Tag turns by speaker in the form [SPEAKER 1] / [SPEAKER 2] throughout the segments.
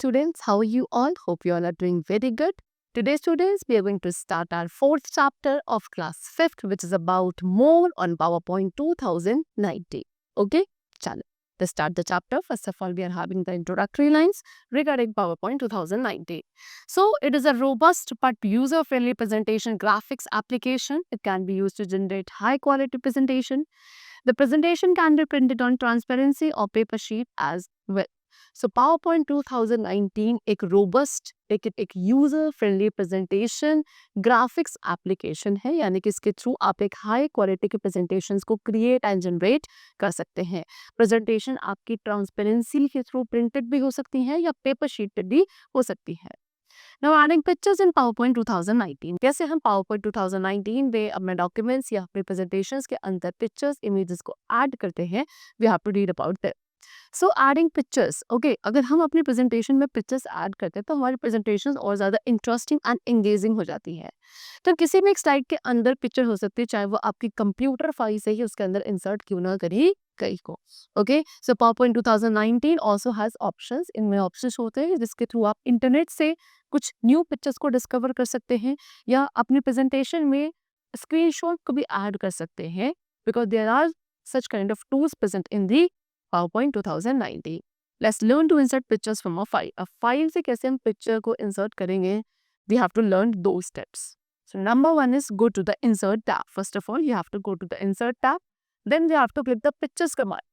[SPEAKER 1] students, how are you all? Hope you all are doing very good. Today students, we are going to start our fourth chapter of class 5th, which is about more on PowerPoint 2019. Okay, chalo. Let's start the chapter. First of all, we are having the introductory lines regarding PowerPoint 2019. So, it is a robust but user-friendly presentation graphics application. It can be used to generate high-quality presentation. The presentation can be printed on transparency or paper sheet as well. So PowerPoint 2019 एक robust एक user friendly presentation graphics application है, यानी कि इसके through आप एक high quality के presentations को क्रिएट एंड जनरेट कर सकते हैं. प्रेजेंटेशन आपकी ट्रांसपेरेंसी के थ्रू प्रिंटेड भी हो सकती है या पेपर शीट पर भी हो सकती है. Now adding pictures in PowerPoint 2019. कैसे हम PowerPoint 2019 में अपने डॉक्यूमेंट्स या अपने प्रेजेंटेशंस के अंदर पिक्चर्स इमेजेस को ऐड करते हैं, we have to read about that. So adding pictures, okay, अगर हम अपनी प्रेजेंटेशन में पिक्चर्स ऐड करते हैं तो हमारी प्रेजेंटेशन और ज़्यादा इंटरेस्टिंग एंड एंगेजिंग हो जाती है. तो किसी भी एक स्लाइड के अंदर पिक्चर हो सकती है, चाहे वो आपकी कंप्यूटर फाइल से ही उसके अंदर इंसर्ट क्यों ना करी गई को. Okay, so PowerPoint 2019 also has options. इनमें ऑप्शंस होते हैं जिसके थ्रू आप इंटरनेट से कुछ न्यू पिक्चर्स को डिस्कवर कर सकते हैं या अपनी प्रेजेंटेशन में स्क्रीनशॉट को भी ऐड कर सकते हैं, because there are such kind of tools present in the PowerPoint 2019. Let's learn to insert pictures from a file. अब फाइल से कैसे हम पिक्चर को इंसर्ट करेंगे, we have to learn those steps. So number one is go to the insert tab. First of all, you have to go to the insert tab. Then you have to click the pictures command.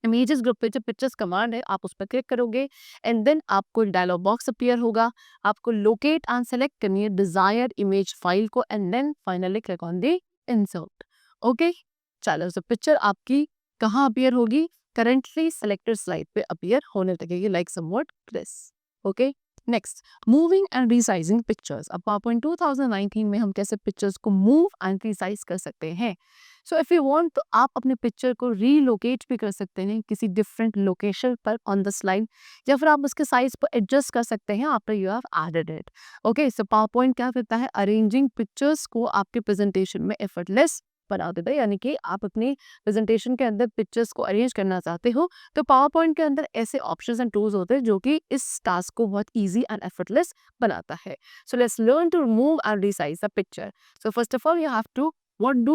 [SPEAKER 1] Images group पे जो pictures command है आप उस पर click करोगे and then आपको dialog box appear होगा. आपको लोकेट एंड सेलेक्ट करनी है डिजायर्ड इमेज फाइल को and then finally click on the insert. Okay, चलो, सो पिक्चर आपकी कहाँ अपीयर होगी? करंटली सेलेक्टेड स्लाइड पे अपीयर होने लगेगी like somewhat this. Okay, next, moving and resizing pictures. अब PowerPoint 2019 में हम कैसे पिक्चर्स को मूव एंड रीसाइज कर सकते हैं. सो इफ यू वांट तो आप अपने पिक्चर को रीलोकेट भी कर सकते हैं किसी डिफरेंट लोकेशन पर ऑन द स्लाइड, या फिर आप उसके साइज पर एडजस्ट कर सकते हैं after you have added it. Okay, so PowerPoint क्या करता है? अरेंजिंग पिक्चर्स को आपके प्रेजेंटेशन में एफर्टलेस बना देता है. यानी कि आप अपनी प्रेजेंटेशन के अंदर पिक्चर्स को अरेंज करना चाहते हो तो PowerPoint के अंदर ऐसे ऑप्शंस एंड टूल्स होते हैं जो कि इस टास्क को बहुत इजी एंड एफर्टलेस बनाता है. So let's learn to remove and resize the picture. So first of all you have to what do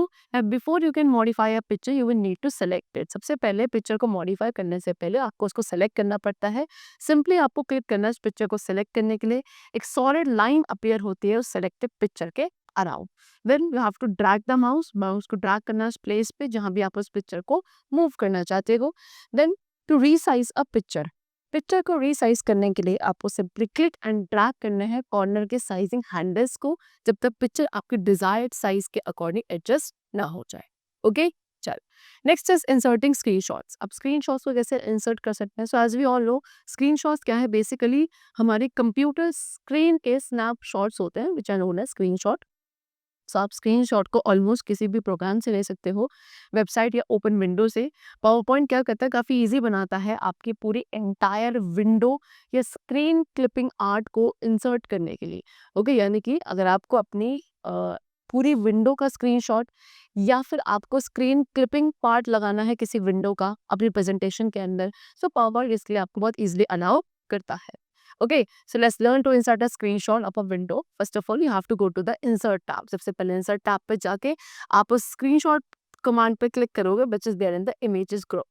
[SPEAKER 1] before you can modify a picture you will need to select it. सबसे पहले picture को modify करने से पहले आपको उसको select करना पड़ता है. सिंपली आपको क्लिक करना है इस पिक्चर को सेलेक्ट करने के लिए. एक सॉलिड लाइन अपीयर होती है उस सेलेक्टेड पिक्चर के around. Then you have to drag the mouse को ड्रैग करना उस प्लेस पे जहां भी आप उस पिक्चर को मूव करना चाहते हो. Then to resize a picture को रीसाइज करने के लिए आपको सिंपली क्लिक एंड ड्रैग करना है कॉर्नर के साइजिंग हैंडल्स को जब तक पिक्चर आपके डिजायर्ड साइज के अकॉर्डिंग एडजस्ट ना हो जाए. ओके, चल, नेक्स्ट इज इंसर्टिंग स्क्रीनशॉट्स. अब स्क्रीनशॉट्स को कैसे इंसर्ट कर सकते हैं? So as we all know, screenshots क्या है? बेसिकली हमारे कंप्यूटर स्क्रीन के स्नैपशॉट्स होते हैं which are known as screenshot. So आप स्क्रीनशॉट को ऑलमोस्ट किसी भी प्रोग्राम से ले सकते हो, वेबसाइट या ओपन विंडो से. PowerPoint क्या करता है? काफ़ी इजी बनाता है आपकी पूरी एंटायर विंडो या स्क्रीन क्लिपिंग आर्ट को इंसर्ट करने के लिए. ओके, यानी कि अगर आपको अपनी पूरी विंडो का स्क्रीनशॉट या फिर आपको स्क्रीन क्लिपिंग पार्ट लगाना है किसी विंडो का अपनी प्रेजेंटेशन के अंदर, सो PowerPoint इसके लिए आपको बहुत ईजिली अलाउ करता है. Okay, so let's learn to insert a screenshot of a window. First of all, you have to go to the insert tab. सबसे पहले insert tab पे जाके आप उस screenshot command पे click करोगे which is there in the images group.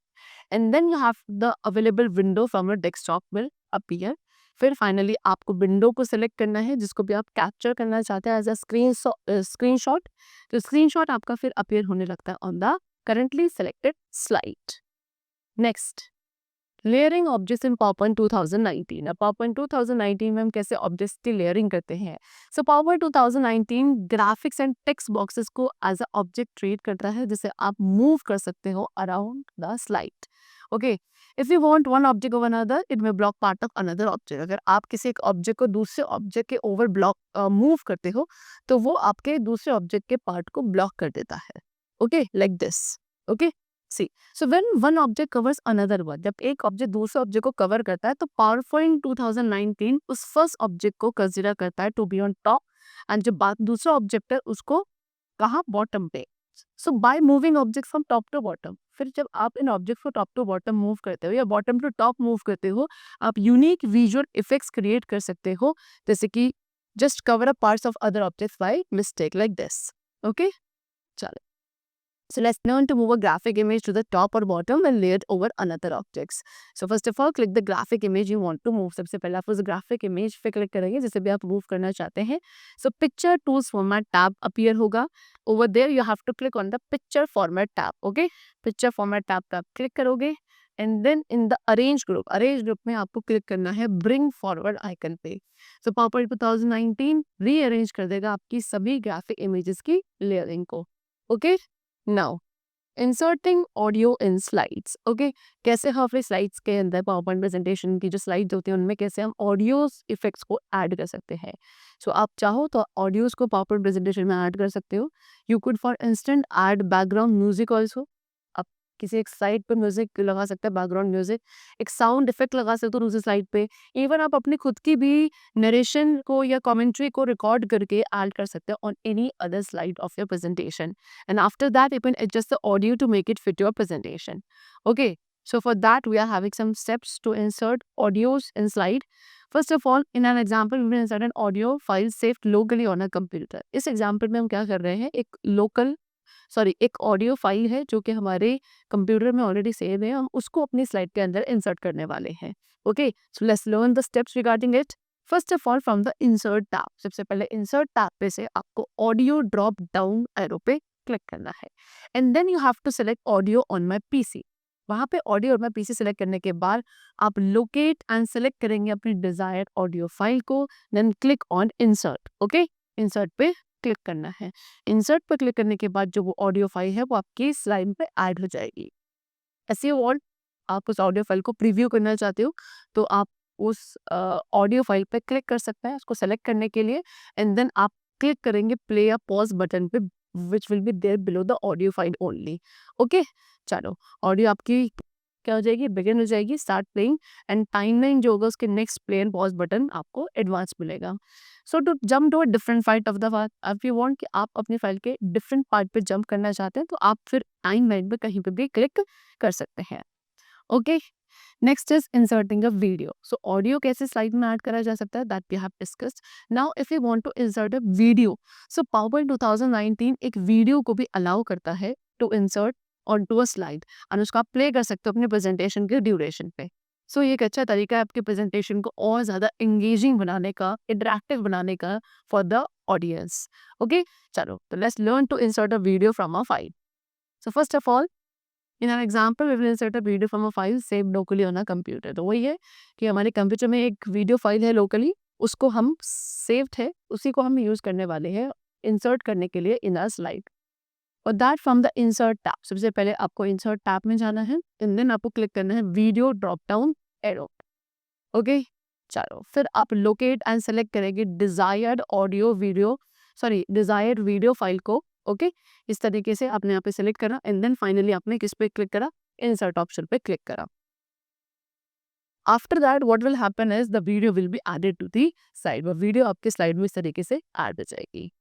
[SPEAKER 1] And then you have the available window from your desktop will appear. फिर finally आपको window को select करना है जिसको भी आप capture करना चाहते हैं as a screenshot. तो screenshot आपका फिर appear होने लगता है on the currently selected slide. Next, layering objects in PowerPoint 2019. अब PowerPoint 2019 में हम कैसे ऑब्जेक्ट्स की लेयरिंग करते हैं? सो PowerPoint 2019 graphics and text boxes को एज अ ऑब्जेक्ट ट्रीट करता है जिसे आप मूव कर सकते हो around the slide. Okay, if you want one object over another it may block part of another object. अगर आप किसी एक ऑब्जेक्ट को दूसरे ऑब्जेक्ट के ओवर ब्लॉक मूव करते हो तो वो आपके दूसरे ऑब्जेक्ट के पार्ट को ब्लॉक कर देता है. Okay, like this. Okay, see, so when one object covers another one, जब एक ऑब्जेक्ट दूसरे ऑब्जेक्ट को कवर करता है तो PowerPoint 2019 उस फर्स्ट ऑब्जेक्ट को कंसीडर करता है to be on top and जो दूसरा ऑब्जेक्ट है उसको कहाँ? बॉटम पे. So by moving object from top to bottom, फिर जब आप इन ऑब्जेक्ट को टॉप टू बॉटम मूव करते हो या बॉटम टू टॉप मूव करते हो, आप यूनिक विजुअल इफेक्ट्स क्रिएट कर सकते हो, जैसे कि just cover up parts of other objects by mistake like this. Okay, चलो. So let's learn to move a graphic image to the top or bottom and lay it over another objects. So first of all, click the graphic image you want to move. सबसे पहले आप उस graphic image पे click करेंगे जिसे भी आप move करना चाहते हैं. So picture tools format tab appear होगा. Over there you have to click on the picture format tab. Okay, picture format tab पे आप click करोगे. And then in the arrange group में आपको click करना है bring forward icon पे. So PowerPoint 2019 rearrange कर देगा आपकी सभी graphic images की layering को. Okay. Now inserting audio in slides. Okay, कैसे हम अपने स्लाइड्स के अंदर पावरपॉइंट प्रेजेंटेशन की जो स्लाइड्स होती हैं उनमें कैसे हम ऑडियो इफेक्ट्स को ऐड कर सकते हैं. सो आप चाहो तो ऑडियोज को पावरपॉइंट प्रेजेंटेशन में ऐड कर सकते हो. You could for instant add background music also. आप किसी एक साइड पर म्यूजिक लगा सकते हैं, बैकग्राउंड म्यूजिक, एक साउंड इफेक्ट लगा सकते हो दूसरी साइड पे. इवन आप अपनी खुद की भी नरेशन को या कमेंट्री को रिकॉर्ड करके ऐड कर सकते हो on any other slide of your presentation. And after that, you can adjust the audio to make it fit your presentation. Okay, so for that, we are having some steps to insert audios in slide. First of all, in an example, we will insert an audio file saved locally on a computer. इस example में हम क्या कर रहे हैं, एक audio file है जो कि हमारे कंप्यूटर में ऑलरेडी सेव है, हम उसको अपनी स्लाइड के अंदर इंसर्ट करने वाले हैं. Okay, so let's learn the steps regarding it. First of all, from the insert tab, सबसे पहले इंसर्ट टैब पे से आपको ऑडियो ड्रॉप डाउन एरो पे क्लिक करना है. And then you have to select audio on my PC. वहाँ पे audio on my PC select करने के बाद आप लोकेट एंड सेलेक्ट करेंगे अपनी डिजायर्ड ऑडियो फाइल को. Then click on insert. Okay, insert पे क्लिक करना है. इंसर्ट पर क्लिक करने के बाद जो वो ऑडियो फाइल है वो आपकी स्लाइड पे ऐड हो जाएगी. ऐसे वर्ड आप उस ऑडियो फाइल को प्रीव्यू करना चाहते हो तो आप उस ऑडियो फाइल पे क्लिक कर सकते हैं उसको सेलेक्ट करने के लिए. एंड देन आप क्लिक करेंगे प्ले या पॉज बटन पे which will be there below the audio file only. Okay, चलो, ऑडियो आपकी क्या हो जाएगी, बिगिन हो जाएगी, स्टार्ट प्लेइंग. एंड टाइमलाइन जो होगा उसके next play and pause button आपको एडवांस मिलेगा. So to jump to a different part of the file, if you want कि आप अपनी फाइल के डिफरेंट पार्ट पे जंप करना चाहते हैं तो आप फिर टाइमलाइन पे कहीं पे भी क्लिक कर सकते हैं. Okay, next is inserting a video. So audio कैसे स्लाइड में ऐड करा जा सकता है, that we have discussed. Now if you want to insert a video, so PowerPoint 2019 एक वीडियो को भी अलाउ करता है to insert on to a slide और उसको आप प्ले कर सकते हो अपने प्रेजेंटेशन के ड्यूरेशन पे. सो ये एक अच्छा तरीका है आपके प्रेजेंटेशन को और ज़्यादा एंगेजिंग बनाने का, इंटरेक्टिव बनाने का फॉर द ऑडियंस. ओके, चलो, तो let's learn to insert a video from a file. So first of all, in an example we will insert a video from a file save locally on a computer. तो वही है कि हमारे computer में एक video file है locally, उसको हम सेव्ड है, उसी को हम यूज़ करने वाले हैं इंसर्ट करने के लिए इन अ स्लाइड. और that from the insert tab, सबसे पहले आपको इंसर्ट टैब में जाना है. एंड देन आपको क्लिक करना है video drop down arrow. Okay, चलो, फिर आप लोकेट एंड सेलेक्ट करेंगे डिजायर्ड वीडियो फाइल को. ओके, इस तरीके से आपने यहाँ पे सेलेक्ट करा. एंड देन फाइनली आपने किस पे क्लिक करा, इंसर्ट ऑप्शन पे क्लिक करा. After that what will happen is the video will be added to the side. वो वीडियो आपके स्लाइड में इस तरीके से ऐड हो जाएगी.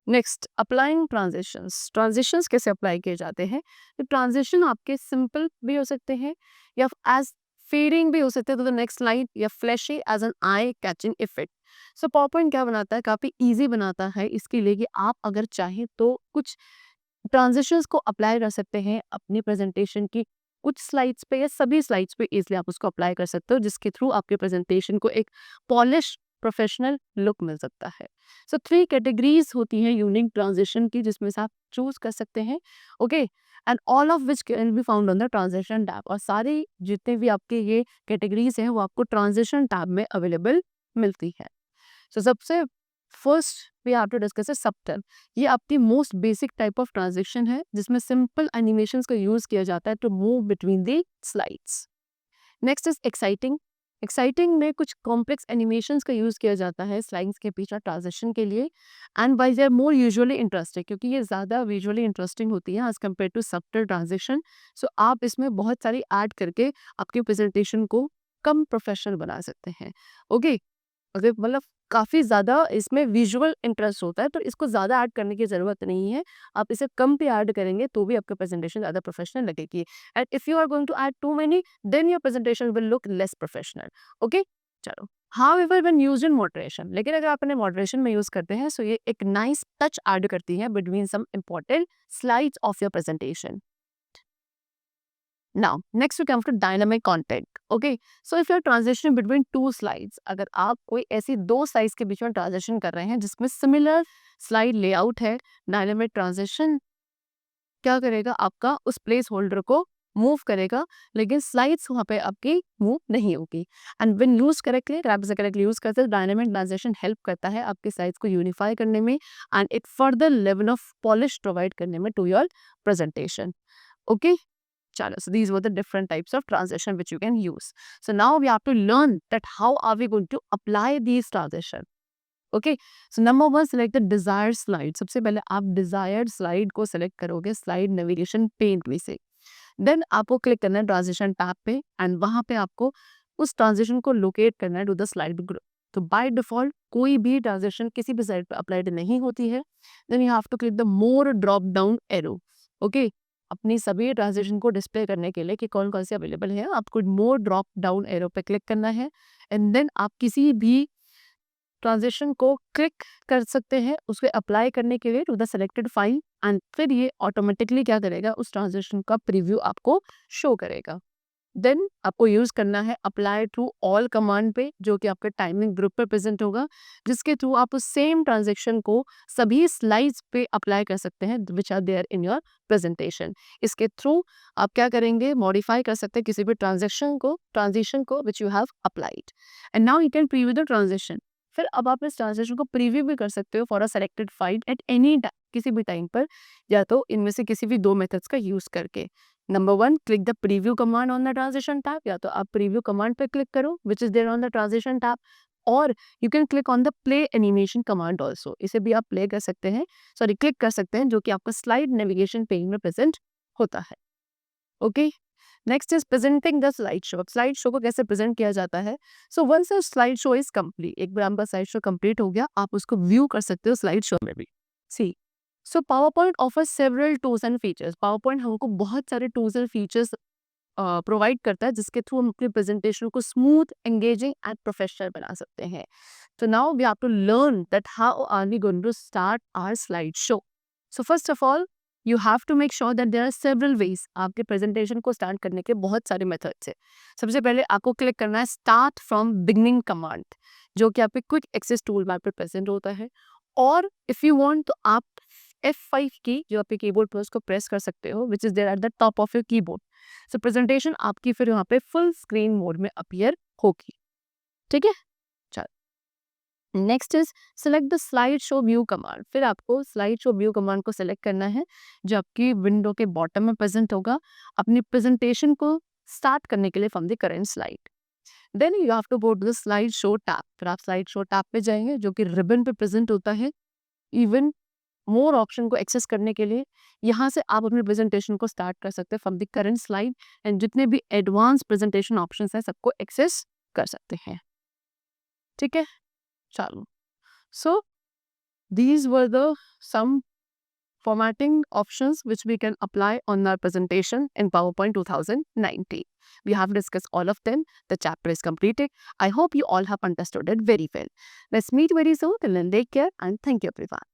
[SPEAKER 1] Next, applying transitions. ट्रांजिशंस कैसे अप्लाई किए जाते हैं, तो ट्रांजिशन आपके सिंपल भी हो सकते हैं या एज फेडिंग भी हो सकते हैं टू द नेक्स्ट स्लाइड या flashy as an eye catching effect. So PowerPoint क्या बनाता है, काफ़ी इजी बनाता है इसके लिए कि आप अगर चाहें तो कुछ ट्रांजिशंस को अप्लाई कर सकते हैं अपनी प्रेजेंटेशन की कुछ स्लाइड्स पे या सभी स्लाइड्स पे इजीली आप उसको अप्लाई कर सकते हो, जिसके थ्रू आपके प्रेजेंटेशन को एक पॉलिश प्रोफेशनल लुक मिल सकता है. सो 3 कैटेगरीज होती हैं यूनिक ट्रांजिशन की जिसमें से आप चूज कर सकते हैं. Okay, and all of which can be found on the transition tab. और सारी जितने भी आपके ये कैटेगरीज हैं वो आपको ट्रांजिशन टैब में अवेलेबल मिलती है. सो सबसे first we have to discuss है सबटल. ये आपकी most basic type of transition है जिसमें सिंपल एनिमेशंस का यूज किया जाता है to move between the slides. Next is exciting. Exciting में कुछ कॉम्प्लेक्स एनिमेशंस का यूज किया जाता है स्लाइड्स के बीच ट्रांजिशन के लिए. And by they are more usually interesting, क्योंकि ये ज़्यादा विजुअली इंटरेस्टिंग होती है as compared to subtle transition. So आप इसमें बहुत सारी ऐड करके आपके प्रेजेंटेशन को कम प्रोफेशनल बना सकते हैं. ओके, अगर मतलब काफ़ी ज़्यादा इसमें विजुअल इंटरेस्ट होता है, तो इसको ज़्यादा ऐड करने की ज़रूरत नहीं है। आप इसे कम भी ऐड करेंगे तो भी आपका प्रेजेंटेशन ज़्यादा प्रोफेशनल लगेगी। And if you are going to add too many, then your presentation will look less professional. Okay, चलो। However when used in moderation, लेकिन अगर आप इन्हें मॉडरेशन में यूज़ करते हैं, सो ये एक नाइस टच ऐड करती है between some important slides of your presentation. Now, next we come to dynamic content. Okay, so if you're transitioning between two slides, अगर आप कोई ऐसी दो slides के बीच में transition कर रहे हैं जिसमें similar slide layout है, dynamic transition क्या करेगा, आपका उस प्लेस होल्डर को मूव करेगा, लेकिन स्लाइड्स वहाँ पे आपकी मूव नहीं होगी। एंड व्हेन यूज करेक्टली, अगर आप इसे करेक्टली यूज करते हैं, डायनामिक ट्रांजिशन हेल्प करता है आपके स्लाइड्स को यूनिफाई करने में एंड एक further level of polish provide करने में to your presentation. Okay, chalo, so these were the different types of transition which you can use. So now we have to learn that how are we going to apply these transition. Okay, so number one, select the desired slide. सबसे पहले आप desired slide को select करोगे slide navigation pane में से। Then आपको click करना है ट्रांजिशन टैब पे एंड वहाँ पे आपको उस ट्रांजिशन को लोकेट करना है टू द स्लाइड ग्रुप। तो बाय डिफॉल्ट कोई भी ट्रांजिशन किसी भी साइड पे अप्लाइड नहीं होती है। Then you have to click the more drop down arrow. Okay, अपनी सभी ट्रांजिशन को डिस्प्ले करने के लिए कि कौन कौन से अवेलेबल है, आपको मोर ड्रॉप डाउन एरो पे क्लिक करना है एंड देन आप किसी भी ट्रांजिशन को क्लिक कर सकते हैं उसके अप्लाई करने के लिए to the selected file and फिर ये ऑटोमेटिकली क्या करेगा, उस ट्रांजिशन का प्रीव्यू आपको शो करेगा। देन आपको यूज करना है अप्लाई टू ऑल कमांड पे, जो कि आपके टाइमिंग ग्रुप पे प्रेजेंट होगा, जिसके थ्रू आप उस सेम ट्रांजेक्शन को सभी स्लाइड्स पे अप्लाई कर सकते हैं which are there in your presentation. इसके थ्रू आप क्या करेंगे, मॉडिफाई कर सकते हैं किसी भी ट्रांजिशन को which you have applied and now you can preview the transition. फिर अब आप इस ट्रांजिशन को प्रीव्यू भी कर सकते हो for a selected file at any time, किसी भी टाइम पर, या तो इनमें से किसी भी दो मेथड्स का यूज करके। Number one, click the preview command on the transition tab, या तो आप प्रीव्यू कमांड पे क्लिक करो which is there on the transition tab, और you can click on the play animation command also, इसे भी आप प्ले कर सकते हैं, सॉरी क्लिक कर सकते हैं, जो कि आपका स्लाइड नेविगेशन पेज में प्रेजेंट होता है। Okay, next is presenting the slide show. Slide show को कैसे प्रेजेंट किया जाता है, so once a slide show is complete, एक बार आपका स्लाइड शो कंप्लीट हो गया, आप उसको व्यू कर सकते हो स्लाइड शो में भी। See, so PowerPoint offer several tools and features. PowerPoint हमको बहुत सारे टूल्स एंड फीचर्स प्रोवाइड करता है जिसके थ्रू हम अपनी प्रेजेंटेशन को स्मूथ, एंगेजिंग एंड प्रोफेशनल बना सकते हैं। So now we have to learn that how are we going to start our slideshow. So first of all, you have to make sure that there are several ways. आपके presentation को start करने के बहुत सारे methods है। सबसे पहले आपको क्लिक करना है स्टार्ट फ्रॉम बिगनिंग कमांड, जो कि आपके क्विक एक्सेस टूल बार पर प्रेजेंट होता है, और इफ यू वांट तो आप F5 की जो आपके कीबोर्ड पर उसको प्रेस कर सकते हो which is there at the top of your keyboard. So presentation आपकी फिर यहाँ पे फुल स्क्रीन मोड में अपीयर होगी। ठीक है, next is select the slide show view command. फिर आपको स्लाइड शो व्यू कमांड को सेलेक्ट करना है जो आपकी विंडो के बॉटम में प्रेजेंट होगा अपनी प्रेजेंटेशन को स्टार्ट करने के लिए from the current slide. Then you have to go to the slide show tab. फिर आप स्लाइड शो टैब पे जाएंगे जो कि रिबन पे प्रेजेंट होता है। इवन मोर ऑप्शन को एक्सेस करने के लिए यहाँ से आप अपनी प्रेजेंटेशन को स्टार्ट कर सकते हैं from the current slide and जितने भी एडवांस प्रेजेंटेशन ऑप्शंस हैं सबको एक्सेस कर सकते हैं। ठीक है, चलो। So these were the some formatting options which we can apply on our presentation in PowerPoint 2019. We have discussed all of them. The chapter is completed. I hope you all have understood it very well. Let's meet very soon. Till then, take care and thank you everyone.